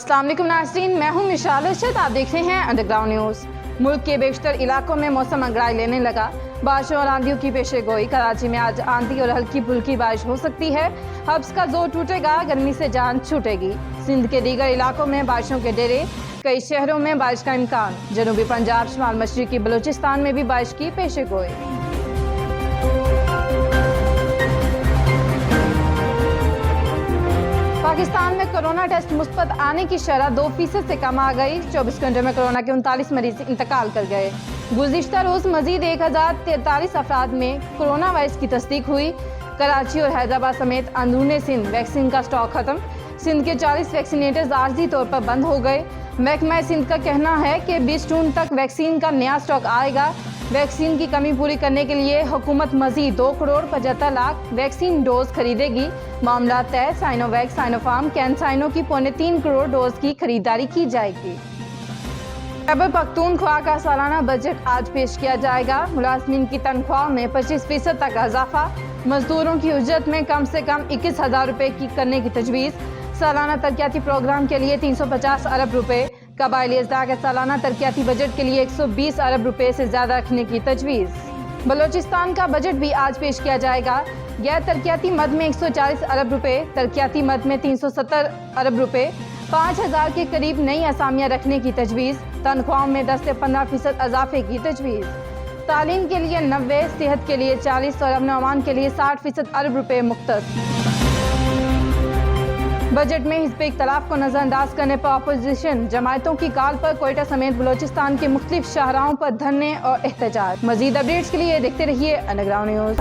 अस्सलाम वालेकुम नाज़रीन, मैं हूं मिशाल अरशद। आप देख रहे हैं अंडरग्राउंड न्यूज़। मुल्क के बेशतर इलाकों में मौसम अंगड़ाई लेने लगा। बारिशों और आंधियों की पेशेगोई। कराची में आज आंधी और हल्की फुल्की बारिश हो सकती है। हब्स का जोर टूटेगा, गर्मी से जान छूटेगी। सिंध के दीगर इलाकों में बारिशों के डेरे। कई शहरों में बारिश का इम्कान। जनूबी पंजाब, शुमाल मशरिकी बलूचिस्तान में भी बारिश की पेशेगोई। पाकिस्तान में कोरोना टेस्ट मुस्बत आने की शरह 2% से कम आ गई। 24 घंटे में कोरोना के 39 मरीज इंतकाल कर गए। गुज़िश्ता रोज मजीद 1043 अफराद में कोरोना वायरस की तस्दीक हुई। कराची और हैदराबाद समेत अंदरूनी सिंध वैक्सीन का स्टॉक खत्म। सिंध के 40 वैक्सीनेटर्स आर्जी तौर पर बंद हो गए। महकमा सिंध का कहना है कि 20 जून तक वैक्सीन का नया स्टॉक आएगा। वैक्सीन की कमी पूरी करने के लिए हुकूमत मजीद 2,75,00,000 वैक्सीन डोज खरीदेगी। मामला तय। साइनोवैक, साइनोफार्म, कैंसाइनो की 3.25 करोड़ डोज की खरीदारी की जाएगी। खैबर पख्तूनख्वा का सालाना बजट आज पेश किया जाएगा। मुलाजमीन की तनख्वाह में 25% तक इजाफा। मजदूरों की उजरत में कम से कम 21,000 रुपए की करने की तजवीज़। सालाना तरक्याती प्रोग्राम के लिए 350 अरब रुपए। कबायली अजला के सालाना तरक्याती बजट के लिए 120 अरब रुपए से ज़्यादा रखने की तजवीज़। बलोचिस्तान का बजट भी आज पेश किया जाएगा। गैर तरक्याती मद में 140 अरब रुपए, तरक्याती मद में 370 अरब रुपए। 5,000 के करीब नई असामियाँ रखने की तजवीज़। तनख्वाहों में 10 से 15% इजाफे की तजवीज़। तालीम के लिए 90, सेहत के लिए 40 और अमन अमान के लिए 60% अरब रुपए मुख्तस। बजट में हिज़्ब इख्तिलाफ को नजरअंदाज करने पर अपोजिशन जमायतों की कॉल पर कोयटा समेत बलोचिस्तान के मुख्तलिफ शाहराहों पर धरने और एहतजाज। मजीद अपडेट्स के लिए देखते रहिए अंडरग्राउंड न्यूज़।